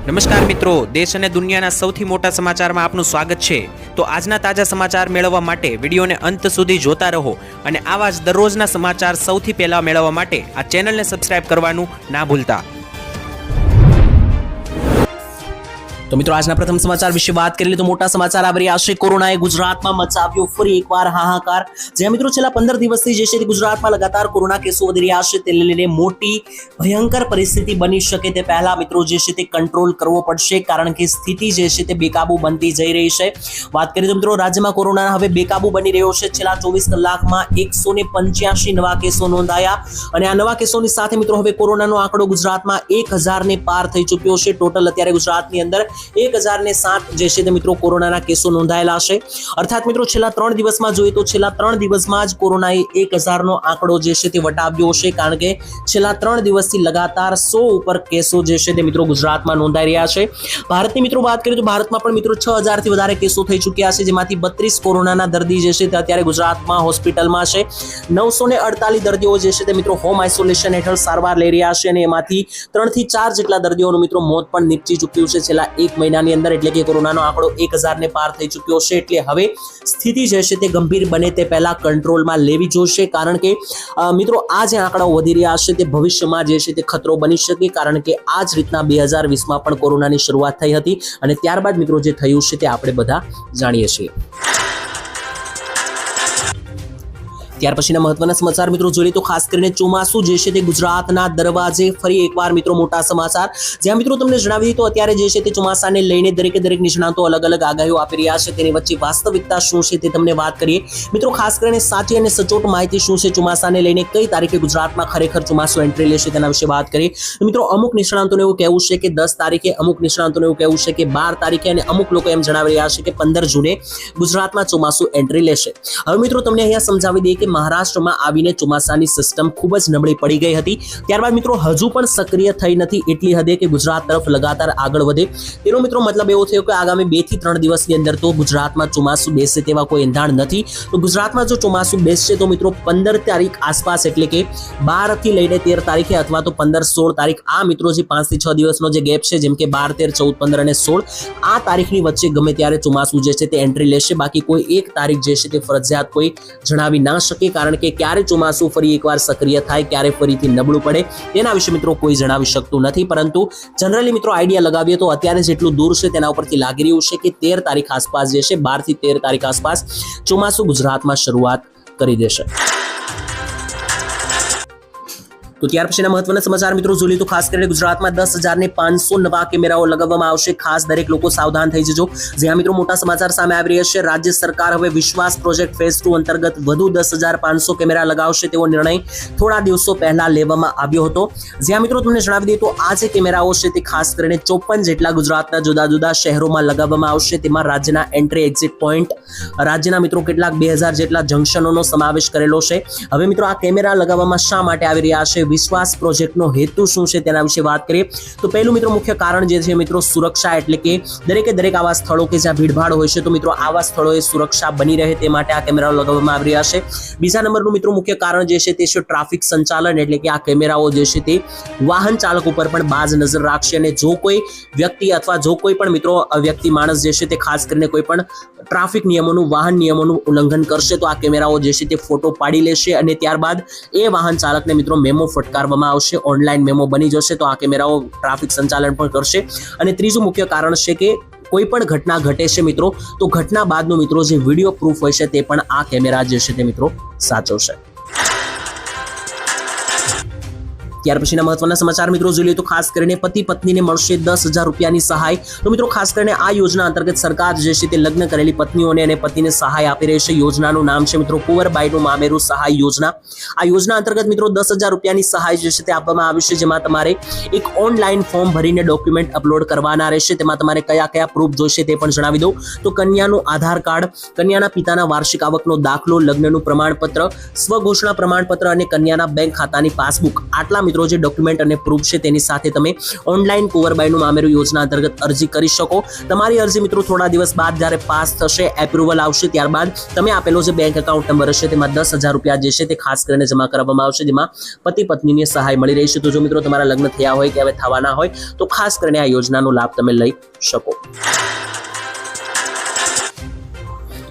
નમસ્કાર મિત્રો, દેશ અને દુનિયાના સૌથી મોટા સમાચારમાં આપનું સ્વાગત છે। તો આજના તાજા સમાચાર મેળવવા માટે વિડીયોને અંત સુધી જોતા રહો અને આવા જ દરરોજના સમાચાર સૌથી પહેલા મેળવવા માટે આ ચેનલને સબસ્ક્રાઇબ કરવાનું ના ભૂલતા। તો મિત્રો આજના પ્રથમ સમાચાર વિશે વાત કરીએ તો મોટા સમાચાર આવી રહ્યા છે। કોરોનાએ ગુજરાતમાં મચાવ્યો ફરી એકવાર હાહાકાર। જે મિત્રો છેલ્લા 15 દિવસથી જે છે ગુજરાતમાં લગાતાર કોરોના કેસો વધી રહ્યા છે, તેને લઈને મોટી ભયંકર પરિસ્થિતિ બની શકે તે પહેલા મિત્રો જે છે તે કંટ્રોલ કરવો પડશે, કારણ કે સ્થિતિ જે છે તે બેકાબુ બનતી જઈ રહી છે। વાત કરીએ તો મિત્રો રાજ્યમાં કોરોના હવે બેકાબુ બની રહ્યો છે। છેલ્લા 24 કલાકમાં 185 નવા કેસો નોંધાયા અને આ નવા કેસોની સાથે મિત્રો હવે કોરોનાનો આંકડો ગુજરાતમાં 1000 ને પાર થઈ ચૂક્યો છે। ટોટલ અત્યારે ગુજરાતની અંદર 1007 જે છે તે મિત્રો કોરોનાના કેસો નોંધાયેલા છે। અર્થાત મિત્રો છેલ્લા 3 દિવસમાં જોઈએ તો છેલ્લા 3 દિવસમાં જ કોરોનાએ 1000 નો આંકડો જે છે તે વટાવ્યો છે, કારણ કે છેલ્લા 3 દિવસથી લગાતાર 100 ઉપર કેસો જે છે તે મિત્રો ગુજરાતમાં નોંધાઈ રહ્યા છે। ભારતની મિત્રો વાત કરીએ તો ભારતમાં પણ મિત્રો 6000 થી વધારે કેસો થઈ ચૂક્યા છે, જેમાંથી 32 કોરોનાના દર્દી જે છે તે અત્યારે ગુજરાતમાં હોસ્પિટલમાં છે। 948 દર્દીઓ જે છે તે મિત્રો હોમ આઇસોલેશન હેઠળ સારવાર લઈ રહ્યા છે અને એમાંથી 3 થી 4 જેટલા દર્દીઓનું મિત્રો મોત પણ નીપજી ચૂક્યું છે છેલ્લા એક મહિનાની અંદર, એટલે કે કોરોનાનો આંકડો 1000 ને પાર થઈ ચૂક્યો છે। એટલે હવે સ્થિતિ જે છે તે ગંભીર બને તે પહેલા કંટ્રોલમાં લેવી જોઈશે, કારણ કે મિત્રો આ જે આંકડાઓ વધી રહ્યા છે તે ભવિષ્યમાં જે છે તે ખતરો બની શકે, કારણ કે આ જ રીતના 2020માં પણ કોરોનાની શરૂઆત થઈ હતી અને ત્યારબાદ મિત્રો જે થયું છે તે આપણે બધા જાણીએ છીએ। ત્યાર પછીના મહત્વના સમાચાર મિત્રો જોઈએ તો ખાસ કરીને ચોમાસું જે છે તે ગુજરાતના દરવાજે ફરી એકવાર મિત્રો મોટા સમાચાર। જ્યાં મિત્રો તમને જણાવી દીધું અત્યારે જે છે તે ચોમાસાને લઈને દરેક નિષ્ણાતો અલગ અલગ આગાહીઓ આપી રહ્યા છે, તેની વચ્ચે વાસ્તવિકતા શું છે તે તમને વાત કરીએ। મિત્રો ખાસ કરીને સાચી અને સચોટ માહિતી શું છે ચોમાસાને લઈને, કઈ તારીખે ગુજરાતમાં ખરેખર ચોમાસું એન્ટ્રી લેશે તેના વિશે વાત કરીએ। મિત્રો અમુક નિષ્ણાતોને એવું કહેવું છે કે 10 તારીખે, અમુક નિષ્ણાતોને એવું કહેવું છે કે 12 તારીખે અને અમુક લોકો એમ જણાવી રહ્યા છે કે 15 જૂને ગુજરાતમાં ચોમાસું એન્ટ્રી લેશે। હવે મિત્રો તમને અહીંયા સમજાવી દઈએ કે મહારાષ્ટ્રમાં આવીને ચોમાસાની સિસ્ટમ ખૂબ જ નબળી પડી ગઈ હતી, ત્યારબાદ મિત્રો હજુ પણ સક્રિય થઈ નથી એટલી હદે કે ગુજરાત તરફ લગાતાર આગળ વધે। તેનો મિત્રો મતલબ એવો થયો કે આગામી 2 થી 3 દિવસની અંદર તો ગુજરાતમાં ચોમાસું બેસે તેવા કોઈ એંધાણ નથી। તો ગુજરાતમાં જો ચોમાસું બેસશે તો મિત્રો 15 તારીખ આસપાસ, એટલે કે 12 થી લઈને 13 તારીખે અથવા તો 15-16 તારીખ, આ મિત્રો જે 5 થી 6 દિવસનો જે ગેપ છે, જેમ કે 12, 13, 14, 15 અને 16 આ તારીખની વચ્ચે ગમે ત્યારે ચોમાસું જે છે તે એન્ટ્રી લેશે। બાકી કોઈ એક તારીખ જે છે તે ફરજિયાત કોઈ જણાવી ના શકે, કારણ કે ક્યારે ચોમાસું ફરી એકવાર સક્રિય થાય, ક્યારે ફરીથી નબળું પડે તેના વિશે મિત્રો કોઈ જણાવી શકતું નથી। પરંતુ જનરલી મિત્રો આઈડિયા લગાવીએ તો અત્યારે જેટલું દૂર છે તેના ઉપરથી લાગી રહ્યું છે કે 13 તારીખ આસપાસ જે છે, 12 થી 13 તારીખ આસપાસ ચોમાસું ગુજરાતમાં શરૂઆત કરી દેશે। તો ત્યાર પછીના મહત્વના સમાચાર મિત્રો જોઈએ તો ખાસ કરીને ગુજરાતમાં 10,500 નવા કેમેરાઓ લગાવવામાં આવશે। ખાસ દરેક લોકો સાવધાન થઈ જજો। જ્યાં મિત્રો મોટા સમાચાર સામે આવી રહ્યા છે, રાજ્ય સરકાર હવે વિશ્વાસ પ્રોજેક્ટ ફેઝ 2 અંતર્ગત વધુ 10,500 કેમેરા લગાવશે તેવો નિર્ણય થોડા દિવસો પહેલા લેવામાં આવ્યો હતો। જ્યાં મિત્રો તમને જણાવી દઈએ તો આ જે કેમેરાઓ છે તે ખાસ કરીને 54 જેટલા ગુજરાતના જુદા જુદા શહેરોમાં લગાવવામાં આવશે। તેમાં રાજ્યના એન્ટ્રી એક્ઝિટ પોઈન્ટ, રાજ્યના મિત્રો કેટલાક 2000 જેટલા જંકશનોનો સમાવેશ કરેલો છે। હવે મિત્રો આ કેમેરા લગાવવામાં શા માટે આવી રહ્યા છે, વિશ્વાસ પ્રોજેક્ટનો હેતુ શું છે તેના વિશે વાત કરીએ તો પહેલું મિત્રો મુખ્ય કારણ જે છે મિત્રો સુરક્ષા, એટલે કે દરેક આવા સ્થળો કે જ્યાં ભીડભાડ હોય છે તો મિત્રો આવા સ્થળોએ સુરક્ષા બની રહે તે માટે આ કેમેરાઓ લગાવવામાં આવી રહ્યા છે। બીજા નંબરનું મિત્રો મુખ્ય કારણ જે છે તે છે ટ્રાફિક સંચાલન, એટલે કે આ કેમેરાઓ જે છે તે વાહન ચાલક ઉપર પણ બાજ નજર રાખશે અને જો કોઈ વ્યક્તિ અથવા જો કોઈ પણ મિત્રો માણસ જે છે તે ખાસ કરીને કોઈ પણ ટ્રાફિક નિયમોનું, વાહન નિયમોનું ઉલ્લંઘન કરશે તો આ કેમેરાઓ જે છે તે ફોટો પાડી લેશે અને ત્યારબાદ એ વાહન ચાલકને મિત્રો મેમો ફટકારવામાં આવશે, ઓનલાઈન મેમો બની જશે। તો આ કેમેરાઓ ટ્રાફિક સંચાલન પણ કરશે। અને ત્રીજું મુખ્ય કારણ છે કે કોઈ પણ ઘટના ઘટે છે મિત્રો તો ઘટના બાદનો મિત્રો જે વિડીયો પ્રૂફ હોય છે તે પણ આ કેમેરા જે છે તે મિત્રો સાચવશે। ત્યાર પછીના મહત્વના સમાચાર મિત્રો જોઈએ તો ખાસ કરીને પતિ પત્નીને મળશે 10,000 રૂપિયાની સહાય। તો મિત્રો ખાસ કરીને આ યોજના અંતર્ગત સરકાર જે છે તે લગ્ન કરેલી પત્નીઓને અને પતિને સહાય આપી રહી છે। યોજનાનું નામ છે મિત્રો કુંવરબાઈનું મામેરું સહાય યોજના। આ યોજના અંતર્ગત મિત્રો 10,000 રૂપિયાની સહાય જે છે તે આપવામાં આવી છે, જેમાં તમારે એક ઓનલાઈન ફોર્મ ભરીને ડોક્યુમેન્ટ અપલોડ કરવાના રહેશે। તેમાં તમારે કયા પ્રૂફ જોઈશે તે પણ જણાવી દઉં તો કન્યાનું આધાર કાર્ડ, કન્યાના પિતાના વાર્ષિક આવકનો દાખલો, લગ્નનું પ્રમાણપત્ર, સ્વઘોષણા પ્રમાણપત્ર અને કન્યાના બેંક ખાતાની પાસબુક, આટલા મિત્રો જે ડોક્યુમેન્ટ અને પ્રૂફ છે તેની સાથે તમે ઓનલાઈન કુંવરબાઈનું મામેરું યોજના અંતર્ગત અરજી કરી શકો. તમારી અરજી મિત્રો થોડા દિવસ બાદ જ્યારે પાસ થશે, એપ્રુવલ આવશે, ત્યારબાદ તમે આપેલો જે બેંક એકાઉન્ટ નંબર હશે તેમાં 10,000 રૂપિયા જે છે તે ખાસ કરીને જમા કરવામાં આવશે, જેમાં પતિ પત્નીની સહાય મળી રહી છે. તો જો મિત્રો તમારા લગ્ન થયા હોય કે હવે થવાના હોય તો ખાસ કરીને આ યોજનાનો લાભ તમે લઈ શકો.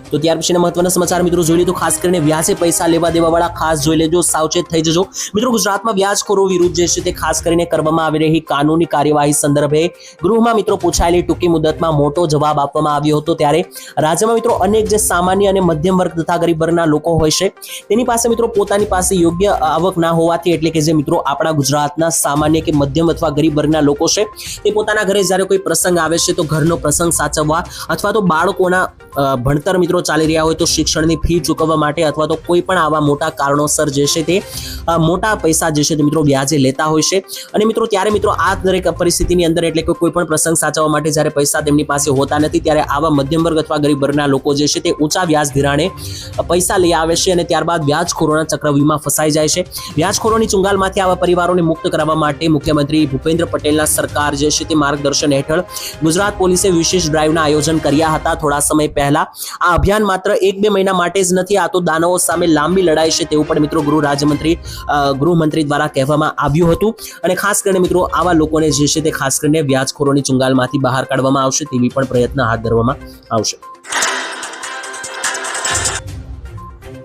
તો ત્યાર પછીના મહત્વના સમાચાર મિત્રો જોઈ લીધું. ખાસ કરીને વ્યાજે પૈસા લેવા દેવાવાળા ખાસ જોઈ લેજો, સાવચેત થઈ જજો મિત્રો. ગુજરાતમાં વ્યાજખોરો વિરુદ્ધ જે છે તે ખાસ કરીને કરવામાં આવી રહી કાનૂની કાર્યવાહી સંદર્ભે ગૃહમાં મિત્રો પૂછાયેલી ટૂંકી મુદતમાં મોટો જવાબ આપવામાં આવ્યો હતો. ત્યારે રાજ્યમાં મિત્રો અનેક જે સામાન્ય અને મધ્યમ વર્ગ તથા ગરીબ વર્ગના લોકો હોય છે તેની પાસે મિત્રો પોતાની પાસે યોગ્ય આવક ના હોવાથી, એટલે કે જે મિત્રો આપણા ગુજરાતના સામાન્ય કે મધ્યમ અથવા ગરીબ વર્ગના લોકો છે તે પોતાના ઘરે જ્યારે કોઈ પ્રસંગ આવે છે તો ઘરનો પ્રસંગ સાચવવા અથવા તો બાળકોના ભણતર મિત્રો ચાલી રહ્યા હોય તો શિક્ષણની ફી ચૂકવવા માટે અથવા તો કોઈ પણ આવા મોટા કારણોસર જે છે તે મોટા પૈસા જે છે તે મિત્રો વ્યાજે લેતા હોય છે. અને મિત્રો ત્યારે મિત્રો આ દરેક પરિસ્થિતિની અંદર, એટલે કે કોઈ પણ પ્રસંગ સાચવવા માટે જ્યારે પૈસા તેમની પાસે હોતા નથી ત્યારે આવા મધ્યમ વર્ગ અથવા ગરીબ વર્ગના લોકો જે છે તે ઊંચા વ્યાજ ધિરાણે પૈસા લઈ આવે છે અને ત્યારબાદ વ્યાજખોરોના ચક્રવ્યૂહમાં ફસાઈ જાય છે. વ્યાજખોરોની ચુંગાલમાંથી આવા પરિવારોને મુક્ત કરવા માટે મુખ્યમંત્રી ભૂપેન્દ્ર પટેલના સરકાર જે છે તે માર્ગદર્શન હેઠળ ગુજરાત પોલીસે વિશેષ ડ્રાઈવના આયોજન કર્યા હતા થોડા સમય પહેલા. આ અભિયાન માત્ર 1-2 મહિના માટે જ નથી, આ તો દાનવો સામે લાંબી લડાઈ છે તેવું પણ મિત્રો ગૃહમંત્રી દ્વારા કહેવામાં આવ્યું હતું. અને ખાસ કરીને મિત્રો આવા લોકોને જે છે તે ખાસ કરીને વ્યાજખોરોની ચુંગાલમાંથી બહાર કાઢવામાં આવશે તેવી પણ પ્રયત્ન હાથ ધરવામાં આવશે.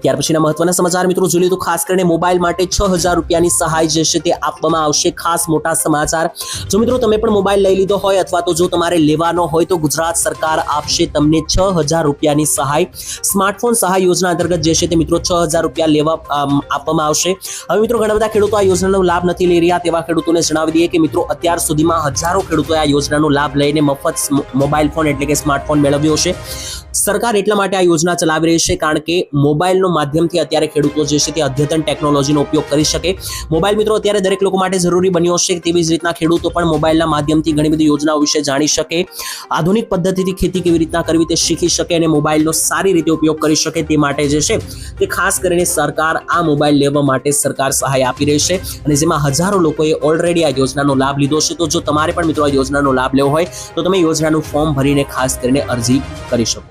ત્યાર પછીના મહત્વના સમાચાર મિત્રો જોઈ લીધું. ખાસ કરીને મોબાઈલ માટે 6,000 રૂપિયાની સહાય જે છે તે આપવામાં આવશે. ખાસ મોટા સમાચાર. જો મિત્રો તમે પણ મોબાઈલ લઈ લીધો હોય અથવા તો જો તમારે લેવાનો હોય તો ગુજરાત સરકાર આપશે તમને 6,000 રૂપિયાની સહાય. સ્માર્ટફોન સહાય યોજના અંતર્ગત જે છે તે મિત્રો 6,000 રૂપિયા લેવા આપવામાં આવશે. હવે મિત્રો ઘણા બધા ખેડૂતો આ યોજનાનો લાભ નથી લઈ રહ્યા, તેવા ખેડૂતોને જણાવી દઈએ કે મિત્રો અત્યાર સુધીમાં હજારો ખેડૂતોએ આ યોજનાનો લાભ લઈને મફત મોબાઈલ ફોન એટલે કે સ્માર્ટફોન મેળવ્યો છે. સરકાર એટલા માટે આ યોજના ચલાવી રહી છે કારણ કે મોબાઈલનો માધ્યમથી અત્યારે ખેડૂતો જે છે તે અદ્યતન ટેકનોલોજીનો ઉપયોગ કરી શકે. મોબાઈલ મિત્રો અત્યારે દરેક લોકો માટે જરૂરી બન્યો છે, તેવી જ રીતના ખેડૂતો પણ મોબાઈલના માધ્યમથી ઘણી બધી યોજનાઓ વિશે જાણી શકે, આધુનિક પદ્ધતિથી ખેતી કેવી રીતના કરવી તે શીખી શકે અને મોબાઈલનો સારી રીતે ઉપયોગ કરી શકે. તે માટે જે છે તે ખાસ કરીને સરકાર આ મોબાઈલ લેવા માટે સરકાર સહાય આપી રહી છે અને જેમાં હજારો લોકોએ ઓલરેડી આ યોજનાનો લાભ લીધો છે. તો જો તમારે પણ મિત્રો આ યોજનાનો લાભ લેવો હોય તો તમે યોજનાનું ફોર્મ ભરીને ખાસ કરીને અરજી કરી શકો.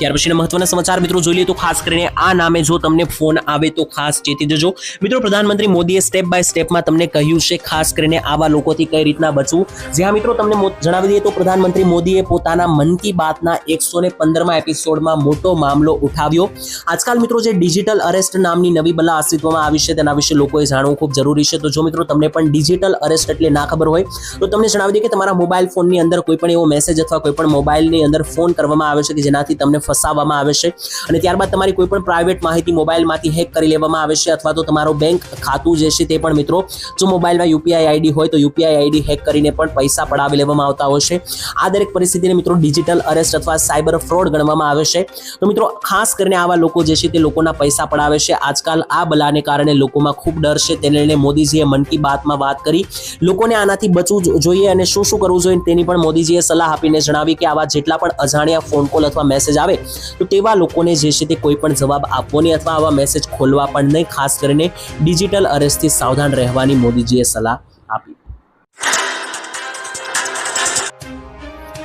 ત્યાર પછીના મહત્વના સમાચાર મિત્રો જોઈ લઈએ તો ખાસ કરીને આ નામે જો તમને ફોન આવે તો ખાસ ચેતી જજો મિત્રો. પ્રધાનમંત્રી મોદીએ સ્ટેપ બાય સ્ટેપમાં તમને કહ્યું છે ખાસ કરીને આવા લોકોથી કઈ રીતના બચવું. જ્યાં મિત્રો તમને જણાવી દઈએ તો પ્રધાનમંત્રી મોદીએ પોતાના મન કી બાતના 115મા એપિસોડમાં મોટો મામલો ઉઠાવ્યો. આજકાલ મિત્રો જે ડિજિટલ અરેસ્ટ નામની નવી બલા અસ્તિત્વમાં આવી છે તેના વિશે લોકોએ જાણવું ખૂબ જરૂરી છે. તો જો મિત્રો તમને પણ ડિજિટલ અરેસ્ટ એટલે ના ખબર હોય તો તમને જણાવી દઈએ કે તમારા મોબાઈલ ફોનની અંદર કોઈ પણ એવો મેસેજ અથવા કોઈ પણ મોબાઈલની અંદર ફોન કરવામાં આવે છે કે જેનાથી તમને ફસાવવામાં આવે છે અને ત્યારબાદ તમારી કોઈ પણ પ્રાઇવેટ માહિતી મોબાઈલમાંથી હેક કરી લેવામાં આવે છે અથવા તો તમારો બેંક ખાતું જે છે તે પણ મિત્રો જો મોબાઈલમાં યુપીઆઈ આઈડી હોય તો યુપીઆઈ આઈડી હેક કરીને પણ પૈસા પડાવી લેવામાં આવતા હોય છે. આ દરેક પરિસ્થિતિને મિત્રો ડિજિટલ અરેસ્ટ અથવા સાયબર ફ્રોડ ગણવામાં આવે છે. તો મિત્રો ખાસ કરીને આવા લોકો જે છે તે લોકોના પૈસા પડાવે છે. આજકાલ આ બલાને કારણે લોકોમાં ખૂબ ડર છે, તેને લઈને મોદીજીએ મન કી બાતમાં વાત કરી. લોકોને આનાથી બચવું જોઈએ અને શું કરવું જોઈએ તેની પણ મોદીજીએ સલાહ આપીને જણાવી કે આવા જેટલા પણ અજાણ્યા ફોન કોલ અથવા મેસેજ આવે તો તેવા લોકોને જે છે તે કોઈ પણ જવાબ આપવો નહીં અથવા આવા મેસેજ ખોલવા પણ નહીં. ખાસ કરીને ડિજિટલ અરેસ્ટથી સાવધાન રહેવાની મોદીજીએ સલાહ આપી.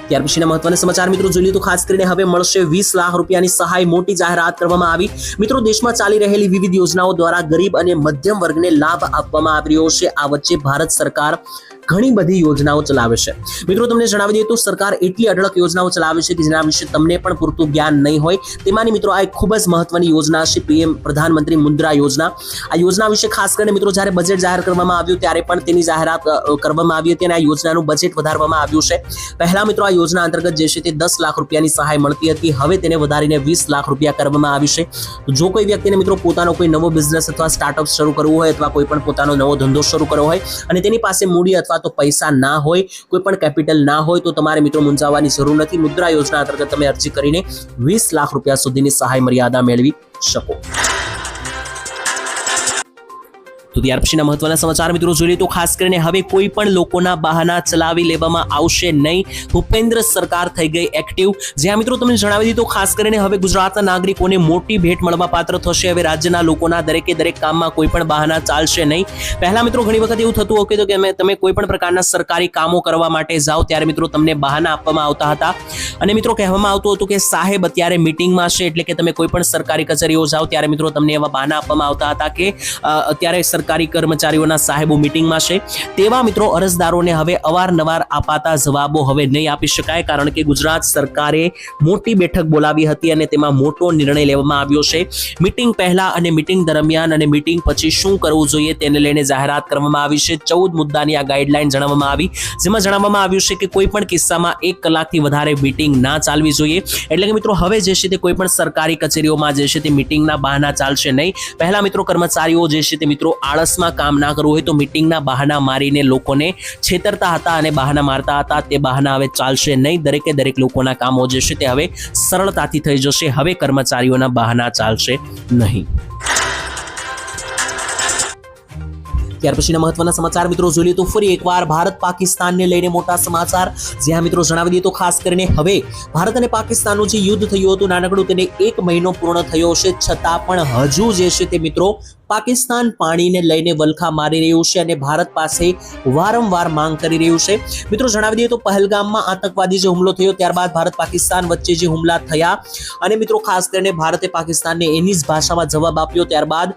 ત્યાર પછીના મહત્વના સમાચાર મિત્રો જોઈ લીધું. ખાસ કરીને હવે મળશે 20 લાખ રૂપિયાની સહાય. મોટી જાહેરાત કરવામાં આવી. મિત્રો દેશમાં ચાલી રહેલી વિવિધ યોજનાઓ દ્વારા ગરીબ અને મધ્યમ વર્ગને લાભ આપવામાં આવી રહ્યો છે. આ વચ્ચે ભારત સરકાર ઘણી બધી યોજનાઓ ચલાવે છે. મિત્રો તમને જણાવી દઈએ તો સરકાર એટલી અઢળક યોજનાઓ ચલાવે છે કે જેના વિશે તમને પણ પૂરતું જ્ઞાન નહીં હોય. તેમાંની મિત્રો આ એક ખૂબ જ મહત્વની યોજના છે પીએમ પ્રધાનમંત્રી મુદ્રા યોજના. આ યોજના વિશે ખાસ કરીને મિત્રો જ્યારે બજેટ જાહેર કરવામાં આવ્યું ત્યારે પણ તેની જાહેરાત કરવામાં આવી હતી અને આ યોજનાનું બજેટ વધારવામાં આવ્યું છે. પહેલા મિત્રો આ યોજના અંતર્ગત જે છે તે 10 લાખ રૂપિયાની સહાય મળતી હતી, હવે તેને વધારીને 20 લાખ રૂપિયા કરવામાં આવી છે. જો કોઈ વ્યક્તિને મિત્રો પોતાનો કોઈ નવો બિઝનેસ અથવા સ્ટાર્ટઅપ શરૂ કરવું હોય અથવા કોઈ પણ પોતાનો નવો ધંધો શરૂ કરવો હોય અને તેની પાસે મૂડી અથવા તો પૈસા ના હોય, કોઈ પણ કેપિટલ ના હોય તો તમારે મિત્રો મૂંઝાવવાની જરૂર નથી. મુદ્રા યોજના અંતર્ગત તમે અરજી કરીને 20 લાખ રૂપિયા સુધીની સહાય મર્યાદા મેળવી શકો. તો ત્યાર પછીના મહત્વના સમાચાર મિત્રો જોઈએ તો ખાસ કરીને હવે કોઈ પણ લોકોના બહાના ચલાવી લેવામાં આવશે નહીં. ભૂપેન્દ્ર સરકાર થઈ ગઈ એક્ટિવ. જ્યાં મિત્રો તમને જણાવી દીધું ખાસ કરીને હવે ગુજરાતના નાગરિકોને મોટી ભેટ મળવા પાત્ર થશે. હવે રાજ્યના લોકોના દરેકે દરેક કામમાં કોઈ પણ બહાના ચાલશે નહીં. પહેલા મિત્રો ઘણી વખત એવું થતું હતું કે તમે કોઈ પણ પ્રકારના સરકારી કામો કરવા માટે જાઓ ત્યારે મિત્રો તમને બહાના આપવામાં આવતા હતા અને મિત્રો કહેવામાં આવતું હતું કે સાહેબ અત્યારે મીટિંગમાં છે, એટલે કે તમે કોઈ પણ સરકારી કચેરીઓ જાઓ ત્યારે મિત્રો તમને એવા બહાના આપવામાં આવતા હતા કે અત્યારે સરકારી કર્મચારીઓના સાહેબો મીટિંગમાં છે. તેવા મિત્રો અરજદારોને હવે અવારનવાર અપાતા જવાબો હવે નહીં આપી શકાય, કારણ કે ગુજરાત સરકારે મોટી બેઠક બોલાવી હતી અને તેમાં મોટો નિર્ણય લેવામાં આવ્યો છે. મીટિંગ પહેલા અને મીટિંગ દરમિયાન અને મીટિંગ પછી શું કરવું જોઈએ તેને લઈને જાહેરાત કરવામાં આવી છે. 14 મુદ્દાની આ ગાઈડલાઈન જણાવવામાં આવી, જેમાં જણાવવામાં આવ્યું છે કે કોઈ પણ કિસ્સામાં 1 કલાકથી વધારે મીટિંગ ના ચાલવી જોઈએ. એટલે કે મિત્રો હવે જે છે તે કોઈ પણ સરકારી કચેરીઓમાં જે છે તે મીટિંગના બહાના ચાલશે નહીં. પહેલા મિત્રો કર્મચારીઓ જે છે તે મિત્રો આળસમાં કામ ના કરવું હોય તો મીટિંગના બહાના મારીને લોકોને છેતરતા હતા અને બહાના મારતા હતા. તે બહાના હવે ચાલશે નહીં. દરેકે દરેક લોકોના કામો જે છે તે હવે સરળતાથી થઈ જશે. હવે કર્મચારીઓના બહાના ચાલશે નહીં. ત્યાર પછીના મહત્વના સમાચાર મિત્રો જોઈએ તો ફરી એકવાર ભારત પાકિસ્તાનને લઈને મોટા સમાચાર. જ્યાં મિત્રો જણાવી દઈએ તો ખાસ કરીને હવે ભારત અને પાકિસ્તાનનું જે યુદ્ધ થયું હતું નાનકડું, તેને 1 મહિનો પૂર્ણ થયો છે, છતાં પણ હજુ જે છે તે મિત્રો પાકિસ્તાન પાણીને લઈને વલખા મારી રહ્યું છે અને ભારત પાસે વારંવાર માંગ કરી રહ્યું છે. મિત્રો જણાવી દઈએ તો પહેલગામમાં આતંકવાદી જે હુમલો થયો ત્યારબાદ ભારત પાકિસ્તાન વચ્ચે જે હુમલા થયા અને મિત્રો ખાસ કરીને ભારતે પાકિસ્તાનને એની જ ભાષામાં જવાબ આપ્યો. ત્યારબાદ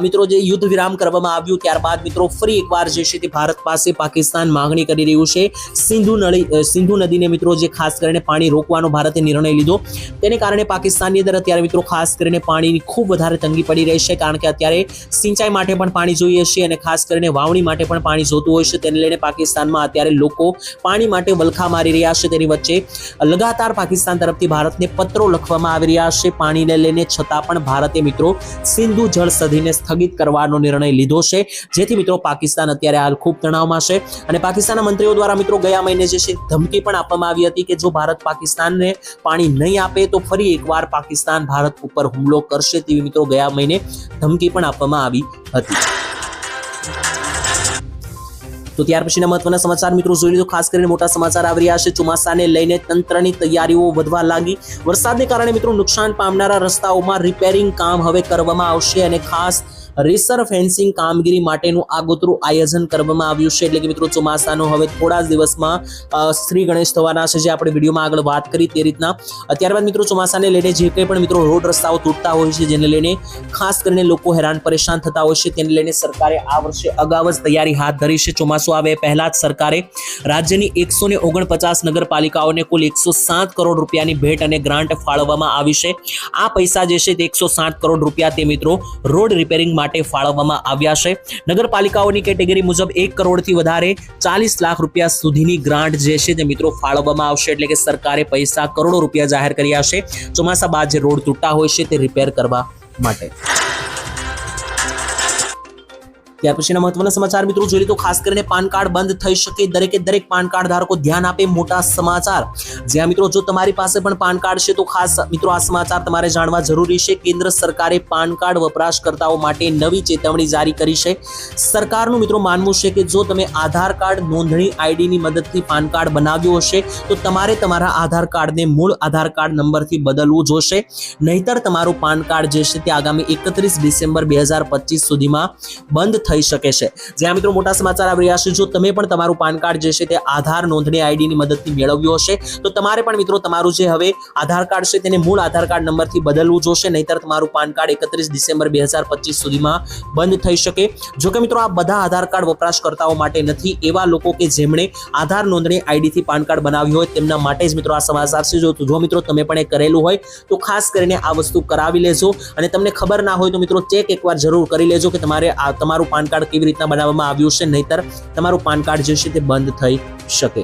મિત્રો જે યુદ્ધ વિરામ કરવામાં આવ્યું ત્યારબાદ મિત્રો ફરી એકવાર જે છે તે ભારત પાસે પાકિસ્તાન માંગણી કરી રહ્યું છે. સિંધુ નદીને મિત્રો જે ખાસ કરીને પાણી રોકવાનો ભારતે નિર્ણય લીધો, તેને કારણે પાકિસ્તાનની અંદર અત્યારે મિત્રો ખાસ કરીને પાણીની ખૂબ વધારે તંગી પડી રહી છે, કારણ કે અત્યારે સિંચાઈ માટે પણ પાણી જોઈએ છે અને ખાસ કરીને વાવણી માટે પણ પાણી જોતું હોય છે. તેને લઈને પાકિસ્તાનમાં અત્યારે લોકો પાણી માટે વલખા મારી રહ્યા છે. તેની વચ્ચે લગાતાર પાકિસ્તાન તરફથી ભારતને પત્રો લખવામાં આવી રહ્યા છે પાણીને લઈને, છતાં પણ ભારતે મિત્રો સિંધુ જળ સંધિને સ્થગિત કરવાનો નિર્ણય લીધો છે, જેથી મિત્રો પાકિસ્તાન અત્યારે હાલ ખૂબ તણાવમાં છે. અને પાકિસ્તાનના મંત્રીઓ દ્વારા મિત્રો ગયા મહિને જે છે ધમકી પણ આપવામાં આવી હતી કે જો ભારત પાકિસ્તાનને પાણી નહીં આપે તો ફરી એકવાર પાકિસ્તાન ભારત ઉપર હુમલો કરશે, તેવી મિત્રો ગયા મહિને ધમકી પણ આપવામાં આવી હતી. તો ત્યાર પછીના મહત્વના સમાચાર મિત્રો જોઈએ તો ખાસ કરીને મોટા સમાચાર આવી રહ્યા છે. ચોમાસાને લઈને તંત્રની તૈયારીઓ વધવા લાગી. વરસાદને કારણે મિત્રો નુકસાન પામનારા રસ્તાઓમાં રિપેરિંગ કામ હવે કરવામાં આવશે અને ખાસ રેસર ફેન્સિંગ કામગીરી માટેનું આગોતરું આયોજન કરવામાં આવ્યું છે. એટલે કે મિત્રો ચોમાસાનો હવે થોડા જ દિવસમાં શ્રી ગણેશ થવાના છે, જે આપણે વિડીયોમાં આગળ વાત કરી તે રીતના. ત્યારબાદ મિત્રો ચોમાસાને લઈને જે કંઈ પણ મિત્રો રોડ રસ્તાઓ તૂટતા હોય છે, જેને લઈને ખાસ કરીને લોકો હેરાન પરેશાન થતા હોય છે, તેને લઈને સરકારે આ વર્ષે અગાઉ જ તૈયારી હાથ ધરી છે. ચોમાસું આવે પહેલા જ સરકારે રાજ્યની 149 નગરપાલિકાઓને કુલ 107 કરોડ રૂપિયાની ભેટ અને ગ્રાન્ટ ફાળવવામાં આવી છે. આ પૈસા જે છે તે 107 કરોડ રૂપિયા તે મિત્રો રોડ રિપેરિંગ માટે ફાળવવામાં આવ્યા છે. નગરપાલિકાઓની કેટેગરી મુજબ 1 કરોડથી વધારે 40 લાખ રૂપિયા સુધીની ગ્રાન્ટ જે છે તે મિત્રો ફાળવવામાં આવશે. એટલે કે સરકારે પૈસા કરોડો રૂપિયા જાહેર કર્યા છે ચોમાસા બાદ જે રોડ તૂટા હોય છે તે રિપેર કરવા માટે. ત્યાર પછીના મહત્વના સમાચાર મિત્રો જોઈએ તો ખાસ કરીને પાન કાર્ડ બંધ થઈ શકે, દરેકે દરેક પાન કાર્ડ ધારકો ધ્યાન આપે. મોટા સમાચાર. જ્યાં મિત્રો જો તમારી પાસે પણ પાન કાર્ડ છે તો ખાસ મિત્રો આ સમાચાર તમારે જાણવા જરૂરી છે. કેન્દ્ર સરકારે પાન કાર્ડ વપરાશકર્તાઓ માટે નવી ચેતવણી જારી કરી છે. સરકારનું મિત્રો માનવું છે કે જો તમે આધાર કાર્ડ નોંધણી આઈડીની મદદથી પાન કાર્ડ બનાવ્યું હશે તો તમારે તમારા આધાર કાર્ડને મૂળ આધાર કાર્ડ નંબરથી બદલવું જોશે, નહીતર તમારું પાન કાર્ડ જે છે તે આગામી 31 ડિસેમ્બર 2025 સુધીમાં બંધ થઈ શકે છે. જ્યાં મિત્રો મોટા સમાચાર આવી રહ્યા છે. જો તમે પણ તમારું પાન કાર્ડ જે છે તે આધાર નોંધણી આઈડીની મદદથી મેળવ્યું હશે તો તમારે પણ મિત્રો તમારું જે હવે આધાર કાર્ડ છે તેને મૂળ આધાર કાર્ડ નંબરથી બદલવું જોશે, નહીતર તમારું પાન કાર્ડ 31 ડિસેમ્બર 2025 સુધીમાં બંધ થઈ શકે. જો કે મિત્રો આ બધા આધાર કાર્ડ વપરાશકર્તાઓ માટે નથી. એવા લોકો કે જેમણે આધાર નોંધણી આઈડીથી પાન કાર્ડ બનાવ્યું હોય તેમના માટે જ મિત્રો આ સમાચાર છે. જો મિત્રો તમે પણ એ કરેલું હોય તો ખાસ કરીને આ વસ્તુ કરાવી લેજો અને તમને ખબર ના હોય તો મિત્રો ચેક એકવાર જરૂર કરી લેજો કે તમારે તમારું પાન કાર્ડ કેવી રીતના બનાવવામાં આવ્યું છે, નહીતર તમારું પાન કાર્ડ જે છે તે બંધ થઈ શકે.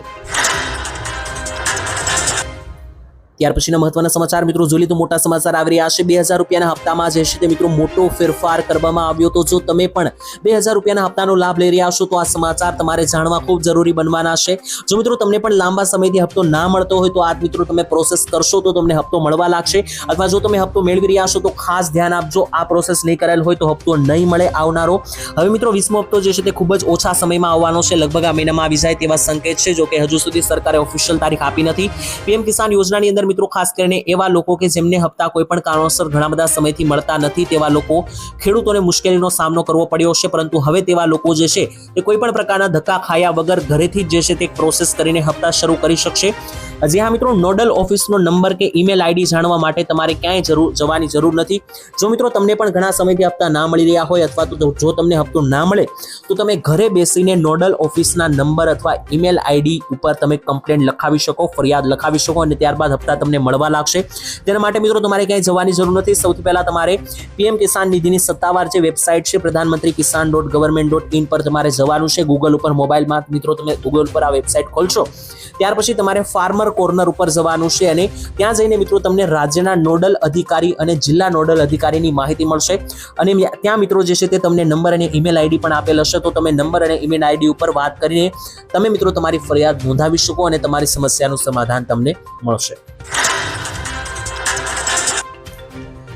ત્યાર પછીના મહત્વના સમાચાર મિત્રો જોઈએ તો મોટા સમાચાર આવી રહ્યા છે। 2000 રૂપિયાના હપ્તામાં જે છે તે મિત્રો મોટો ફેરફાર કરવામાં આવ્યો। તો જો તમે પણ 2000 રૂપિયાના હપ્તાનો લાભ લઈ રહ્યા છો તો આ સમાચાર તમારે જાણવા ખૂબ જરૂરી બનવાના છે। જો મિત્રો તમને પણ લાંબા સમયથી હપ્તો ના મળતો હોય તો આ મિત્રો તમે પ્રોસેસ કરશો તો તમને હપ્તો મળવા લાગશે, અથવા જો તમે હપ્તો મેળવી રહ્યા છો તો ખાસ ધ્યાન આપજો, આ પ્રોસેસ નહીં કરેલ હોય તો હપ્તો નહીં મળે આવનારો। હવે મિત્રો 20મો હપ્તો જે છે તે ખૂબ જ ઓછા સમયમાં આવવાનો છે, લગભગ આ મહિનામાં આવી જાય તેવા સંકેત છે। જો કે હજુ સુધી સરકારે ઓફિશિયલ તારીખ આપી નથી। પીએમ કિસાન યોજનાની અંદર મિત્રો ખાસ કરીને એવા લોકો કે જેમને હપ્તા કોઈ પણ કારણોસર ઘણા બધા સમયથી મળતા નથી તેવા લોકો, ખેડૂતોને મુશ્કેલીનો સામનો કરવો પડ્યો છે, પરંતુ હવે તેવા લોકો જે છે તે કોઈ પણ પ્રકારના ધક્કા ખાયા વગર ઘરેથી જ જે છે તે પ્રોસેસ કરીને હપ્તા શરૂ કરી શકશે। જી હા મિત્રો, નોડલ ઓફિસનો નંબર કે ઈમેલ આઈડી જાણવા માટે તમારે ક્યાંય જવાની જરૂર નથી। જો મિત્રો તમને પણ ઘણા સમયથી હપ્તા ના મળી રહ્યા હોય અથવા તો જો તમને હપ્તો ના મળે તો તમે ઘરે બેસીને નોડલ ઓફિસના નંબર અથવા ઈમેલ આઈડી ઉપર તમે કમ્પ્લેન લખાવી શકો, ફરિયાદ લખાવી શકો અને ત્યારબાદ હપ્તા તમને મળવા લાગશે। તેના માટે મિત્રો તમારે ક્યાંય જવાની જરૂર નથી। સૌથી પહેલા તમારે પીએમ કિસાન નિધિની સત્તાવાર જે વેબસાઇટ છે प्रधानमंत्री-किसान.gov.in પર તમારે જવાનું છે। ગૂગલ ઉપર મોબાઈલમાં મિત્રો તમે ગૂગલ ઉપર આ વેબસાઇટ ખોલશો ત્યાર પછી તમારે ફાર્મર કોર્નર ઉપર જવાનું છે અને ત્યાં જઈને મિત્રો તમને રાજ્યના નોડલ અધિકારી અને જિલ્લા નોડલ અધિકારીની માહિતી મળશે અને ત્યાં મિત્રો જે છે તે તમને નંબર અને ઈમેલ આઈડી પણ આપેલ હશે। તો તમે નંબર અને ઈમેલ આઈડી ઉપર વાત કરીને તમે મિત્રો તમારી ફરિયાદ નોંધાવી શકો અને તમારી સમસ્યાનું સમાધાન તમને મળશે।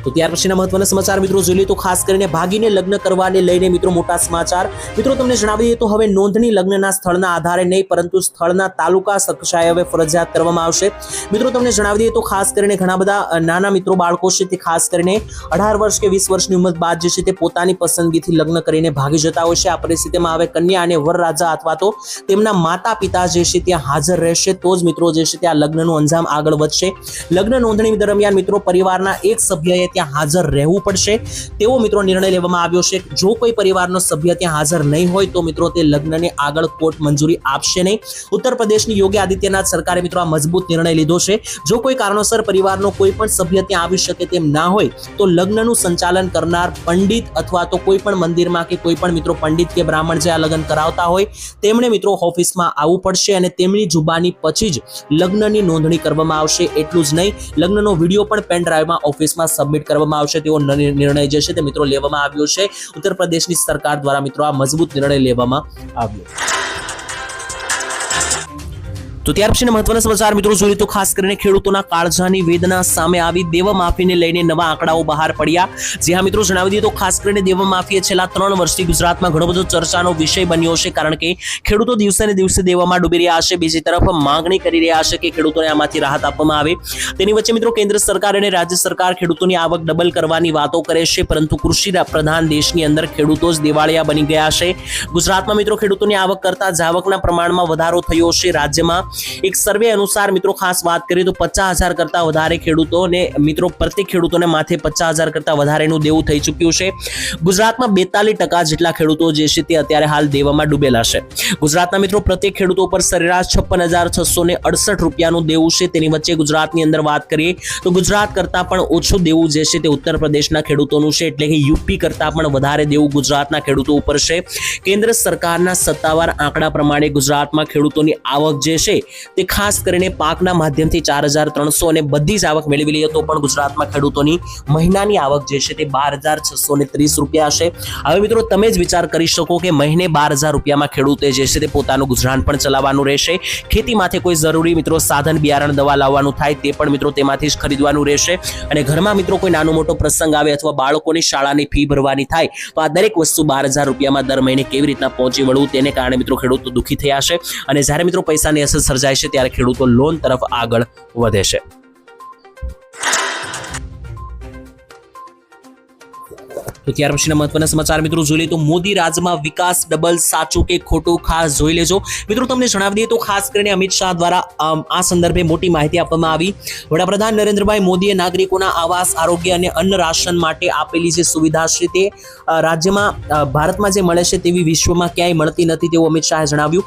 તો ત્યાર પછીના મહત્વના સમાચાર મિત્રો જોઈએ તો ખાસ કરીને ભાગીને લગ્ન કરવાને લઈને મિત્રો મોટા સમાચાર। મિત્રો તમને જણાવી દઈએ તો હવે નોંધણી લગ્નના સ્થળના આધારે નહીં પરંતુ સ્થળના તાલુકા કક્ષાએ હવે ફરજિયાત કરવામાં આવશે। મિત્રો તમને જણાવી દઈએ તો ખાસ કરીને ઘણા બધા નાના મિત્રો બાળકો છે તે ખાસ કરીને 18 વર્ષ કે 20 વર્ષની ઉંમર બાદ જે છે તે પોતાની પસંદગીથી લગ્ન કરીને ભાગી જતા હોય છે। આ પરિસ્થિતિમાં હવે કન્યા અને વરરાજા અથવા તો તેમના માતા પિતા જે છે ત્યાં હાજર રહેશે તો જ મિત્રો જે છે ત્યાં લગ્નનું અંજામ આગળ વધશે। લગ્ન નોંધણી દરમિયાન મિત્રો પરિવારના એક સભ્યએ ત્યાં હાજર રહેવું પડશે તેવો મિત્રો નિર્ણય લેવામાં આવ્યો છે। જો કોઈ પરિવારનો સભ્ય ત્યાં હાજર નહીં હોય તો મિત્રો તે લગ્નને આગળ કોર્ટ મંજૂરી આપશે નહીં। ઉત્તર પ્રદેશની યોગી આદિત્યનાથ સરકારે મિત્રો આ મજબૂત નિર્ણય લીધો છે। જો કોઈ કારણોસર પરિવારનો કોઈ પણ સભ્ય ત્યાં આવી શકે તેમ ના હોય તો લગ્નનું સંચાલન કરનાર પંડિત અથવા તો કોઈ પણ મંદિરમાં કે કોઈ પણ મિત્રો પંડિત કે બ્રાહ્મણ જે આ લગ્ન કરાવતા હોય તેમણે મિત્રો ઓફિસમાં આવવું પડશે અને તેમની જુબાની પછી જ લગ્નની નોંધણી કરવામાં આવશે। એટલું જ નહીં, લગ્નનો વિડીયો પણ પેન ડ્રાઈવમાં ઓફિસમાં સબમિટ કરવામાં આવશે તેવો નિર્ણય જે છે તે મિત્રો લેવામાં આવ્યો છે। ઉત્તર પ્રદેશની સરકાર દ્વારા મિત્રો આ મજબૂત નિર્ણય લેવામાં આવ્યો। તો ત્યાર પછીના મહત્વના સમાચાર મિત્રો જોઈએ તો ખાસ કરીને ખેડૂતોના કાળજાની વેદના સામે આવી। દેવમાફીને લઈને નવા આંકડાઓ બહાર પડ્યા। જે હા મિત્રો જણાવી દઈએ તો ખાસ કરીને દેવમાફી છેલ્લા 3 વર્ષથી ગુજરાતમાં ઘણો બધો ચર્ચાનો વિષય બન્યો છે, કારણ કે ખેડૂતો દિવસે ને દિવસે દેવામાં ડૂબી રહ્યા છે। બીજી તરફ માંગણી કરી રહ્યા છે કે ખેડૂતોને આમાંથી રાહત આપવામાં આવે। તેની વચ્ચે મિત્રો કેન્દ્ર સરકાર અને રાજ્ય સરકાર ખેડૂતોની આવક ડબલ કરવાની વાતો કરે છે, પરંતુ કૃષિ પ્રધાન દેશની અંદર ખેડૂતો જ દિવાળિયા બની ગયા છે। ગુજરાતમાં મિત્રો ખેડૂતોની આવક કરતા જાવકના પ્રમાણમાં વધારો થયો છે। રાજ્યમાં એક સર્વે અનુસાર મિત્રો ખાસ વાત કરીએ તો 50,000 કરતા વધારે ખેડૂતોને મિત્રો પ્રત્યેક ખેડૂતોને માથે 50,000 કરતા વધારેનું દેવું થઈ ચૂક્યું છે। ગુજરાતમાં 42% જેટલા ખેડૂતો જે છે તે અત્યારે હાલ દેવામાં ડૂબેલા છે। ગુજરાતના મિત્રો પ્રત્યેક ખેડૂતો પર સરેરાશ 56,668 રૂપિયાનું દેવું છે। તેની વચ્ચે ગુજરાતની અંદર વાત કરીએ તો ગુજરાત કરતા પણ ઓછું દેવું જે છે તે ઉત્તર પ્રદેશના ખેડૂતોનું છે, એટલે કે યુપી કરતા પણ વધારે દેવું ગુજરાતના ખેડૂતો ઉપર છે। કેન્દ્ર સરકારના સત્તાવાર આંકડા પ્રમાણે ગુજરાતમાં ખેડૂતોની આવક જે છે તે ખાસ કરીને પાકના માધ્યમથી 4,300 અને બધી જ આવક મેળવી લઈએ તો પણ ગુજરાતમાં ખેડૂતોની મહિનાની આવક જે છે તે 12,630 રૂપિયા છે। હવે મિત્રો તમે જ વિચાર કરી શકો કે મહિને 12,000 રૂપિયામાં ખેડૂતે જે છે તે પોતાનું ગુજરાન પણ ચલાવવાનું રહેશે। ખેતી માટે કોઈ જરૂરી મિત્રો સાધન બિયારણ દવા લાવવાનું થાય તે પણ મિત્રો તેમાંથી જ ખરીદવાનું રહેશે અને ઘરમાં મિત્રો કોઈ નાનો મોટો પ્રસંગ આવે અથવા બાળકોની શાળાની ફી ભરવાની થાય તો આ દરેક વસ્તુ 12,000 રૂપિયામાં દર મહિને કેવી રીતના પહોંચી વળવું તેને કારણે મિત્રો ખેડૂતો દુઃખી થયા છે અને જ્યારે મિત્રો પૈસાની અસર સર્જાય છે ત્યારે ખેડૂતો લોન તરફ આગળ વધે છે। તો ત્યાર પછીના મહત્વના સમાચાર મિત્રો જોઈએ તો મોદી રાજમાં વિકાસ ડબલ, સાચું કે ખોટું ખાસ જોઈ લેજો। મિત્રો તમને જણાવી દઈએ તો ખાસ કરીને અમિત શાહ દ્વારા આ સંદર્ભે મોટી માહિતી આપવામાં આવી। વડાપ્રધાન નરેન્દ્રભાઈ મોદીએ નાગરિકોના આવાસ, આરોગ્ય અને અન્ન રાશન માટે આપેલી જે સુવિધા છે તે રાજ્યમાં ભારતમાં જે મળે છે તેવી વિશ્વમાં ક્યાંય મળતી નથી તેવું અમિત શાહે જણાવ્યું।